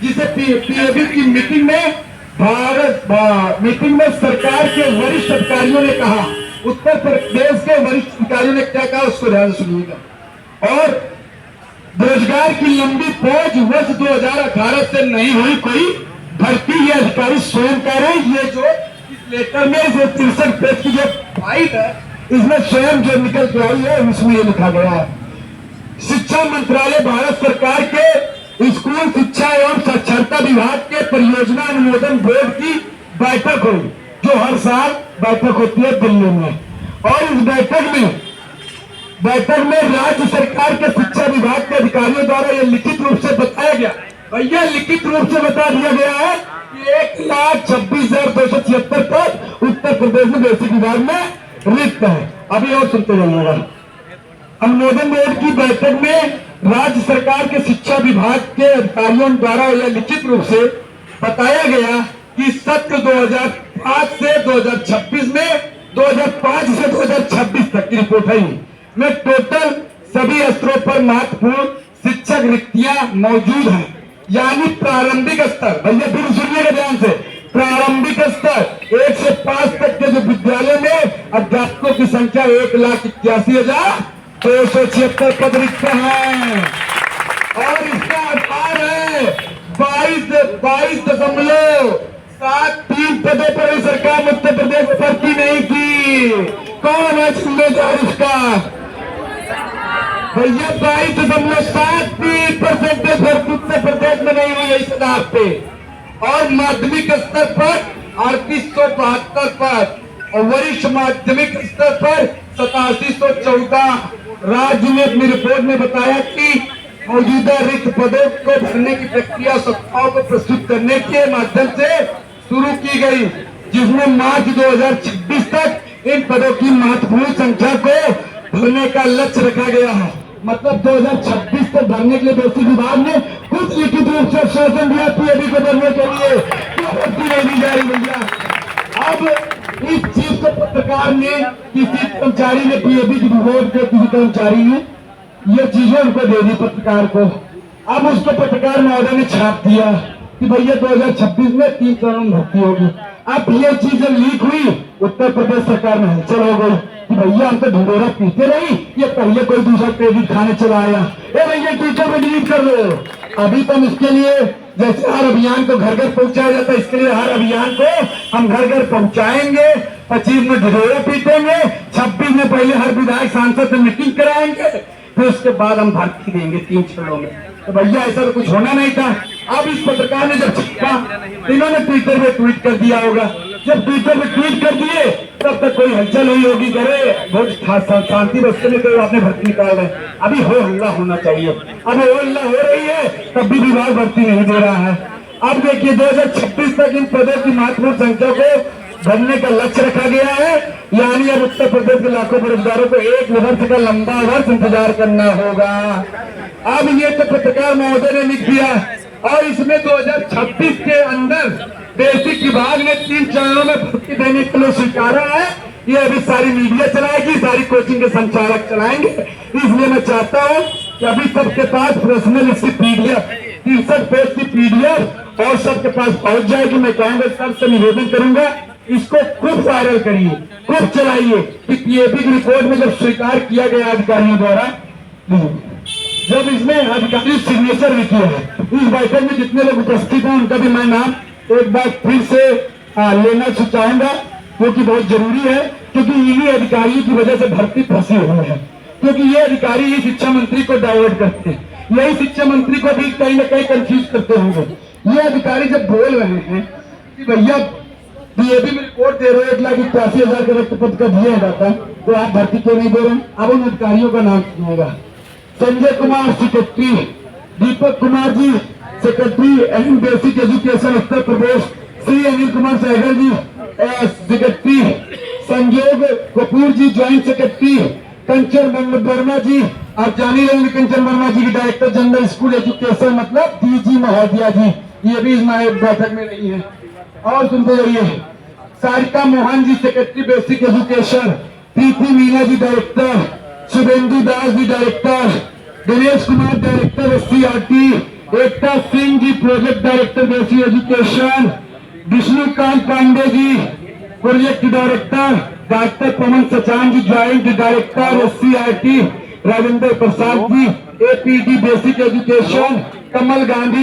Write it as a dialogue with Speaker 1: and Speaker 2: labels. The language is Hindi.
Speaker 1: जिसे पीएबी की मीटिंग में सरकार के वरिष्ठ अधिकारियों ने कहा, उत्तर प्रदेश के वरिष्ठ अधिकारियों ने क्या कहा उसको ध्यान से सुनिएगा। और बेरोजगार की लंबी फौज वर्ष 2018 से नहीं हुई कोई भर्ती, ये अधिकारी स्वयं कह रहे हैं। ये जो इस लेटर में जो 63 पेज की जो फाइल है, इसमें स्वयं जो निकल के आई है, उसमें ये लिखा गया है। शिक्षा मंत्रालय भारत सरकार के स्कूल शिक्षा एवं साक्षरता विभाग के परियोजना अनुमोदन बोर्ड की बैठक हुई, जो हर साल बैठक होती है दिल्ली में। और इस बैठक में राज्य सरकार के शिक्षा विभाग के अधिकारियों द्वारा यह लिखित रूप से बताया गया, भैया लिखित रूप से बता दिया गया है कि 1,26,276 पद उत्तर प्रदेश में बेसिक विभाग में रिक्त है। अभी और सुनते जाइएगा। अनुमोदन बोर्ड की बैठक में राज्य सरकार के शिक्षा विभाग के अधिकारियों द्वारा यह लिखित रूप से बताया गया कि सत्र 2005 से 2026 में 2005 से 2026 तक की रिपोर्ट है में टोटल सभी स्तरों पर महत्वपूर्ण शिक्षक रिक्तियां मौजूद हैं। यानी प्रारंभिक स्तर, भैया फिर सुनिएगा ध्यान से, प्रारंभिक स्तर 1 से 5 तक के जो विद्यालय में अध्यापकों की संख्या 1,81,276 पद रिक्त हैं। और इसका आधार है 22.73 पदों पर सरकार उत्तर प्रदेश में भर्ती नहीं की। कौन है जिम्मेदार इसका? भैया 22.73% भर्ती उत्तर प्रदेश में नहीं हुई इस आधार पे। और माध्यमिक स्तर पर 3872 पद और वरिष्ठ माध्यमिक स्तर पर 8714। राज्य ने अपनी रिपोर्ट में बताया कि मौजूदा रिक्त पदों को भरने की प्रक्रिया संस्थाओं को प्रस्तुत करने के माध्यम से शुरू की गई, जिसमें मार्च 2026 तक इन पदों की महत्वपूर्ण संख्या को भरने का लक्ष्य रखा गया है। मतलब 2026 तक भरने के लिए बेसिक विभाग ने खुद लिखित रूप से आश्वासन दिया पीएबी को भरने के लिए, भर्ती नहीं दी जा रही भैया। अब इस चीज को पत्रकार ने, किसी कर्मचारी ने, पीएबी की बोर्ड के किसी कर्मचारी ने ये चीजें उनको दे दी पत्रकार को। अब उसको पत्रकार महोदय ने छाप दिया कि भैया 2026 में 3 चरणों में भर्ती होगी। अब ये चीजें लीक हुई, उत्तर प्रदेश सरकार में हलचल हो गई कि भैया हम तो ढिंडोरा पीते नहीं, ये पहले कोई दूसरा क्रेडिट खाने चला आया, ए भैया टीचर में डिलीट कर दो। अभी तो इसके लिए जैसे हर अभियान को घर घर पहुंचाया जाता है, इसके लिए हर अभियान को हम घर घर पहुंचाएंगे। 25 में ढिंडोरा पीटेंगे, 26 में पहले हर विधायक सांसद से मीटिंग कराएंगे, फिर उसके बाद हम भर्ती देंगे 3 चरणों में। तो भैया ऐसा तो कुछ होना नहीं था। अब इस पत्रकार ने जब छापा, इन्होंने ट्विटर में ट्वीट कर दिया होगा। जब ट्विटर में ट्वीट कर दिए तब तक कोई हलचल हुई होगी, करे बहुत शांति बस्ते में कोई आपने भर्ती निकाल रहे। अभी हो हल्ला होना चाहिए, अब हो हल्ला हो रही है तब भी विभाग भर्ती नहीं दे रहा है। अब देखिए 2026 तक इन पदों की महत्वपूर्ण संख्या को भरने का लक्ष्य रखा गया है। यानी अब उत्तर प्रदेश के लाखों बेरोजगारों को 1 वर्ष का लंबा वर्ष इंतजार करना होगा। अब ये तो पत्रकार महोदय ने लिख दिया, और इसमें 2026 के अंदर बेसिक विभाग ने 3 चरणों में भर्ती देने के लिए स्वीकारा है। ये अभी सारी मीडिया चलाएगी, सारी कोचिंग के संचालक चलाएंगे। इसलिए मैं चाहता हूँ कि अभी सबके पास पर्सनल इसकी पीडीएफ 63 पेज की पीडीएफ और सबके पास पहुंच जाएगी। मैं कहूँगा सबसे निवेदन करूंगा, इसको खूब वायरल करिए, खूब चलाइए कि पीएबी की रिपोर्ट में जब स्वीकार किया गया अधिकारियों द्वारा, जब इसमें अधिकारी सिग्नेचर भी किया है, इस बैठक में जितने लोग उपस्थित हैं उनका भी मैं नाम एक बार फिर से लेना चाहूंगा, क्योंकि बहुत जरूरी है। क्योंकि इन्हीं अधिकारियों की वजह से भर्ती फंसी हुई है, क्योंकि ये अधिकारी ही शिक्षा मंत्री को डाइवर्ट करते हैं, यही शिक्षा मंत्री को भी कहीं ना कहीं कंफ्यूज करते होंगे। ये अधिकारी जब बोल रहे हैं कि भैया पीएबी में रिपोर्ट दे रहे हो 1,81,000 के रिक्त पद का दिया जाता, तो आप भर्ती क्यों नहीं दे रहे? अब उन अधिकारियों का नाम सुनिएगा। Sanjay Kumar secretary, Deepak Kumar ji secretary and basic education Uttar Pradesh, Shri Anil Kumar Sehgal ji secretary, Sanjog Kapoor ji joint secretary, Kanchan Verma ji, आप जान ही रहेंगे कंचन वर्मा जी की डायरेक्टर जनरल स्कूल एजुकेशन मतलब डीजी महोदया जी, ये भी इस बैठक में नहीं है। और सुनते रहिए, Sarika Mohan ji secretary basic education, Preeti Meena ji director, Shubhendu Das ji director, Dinesh Kumar director SCRT, Ekta Singh ji project director basic education, Vishnukant Pandey ji project director, doctor Pawan Sachan ji joint director SCRT, Rajendra Prasad ji APD basic education, Kamal Gandhi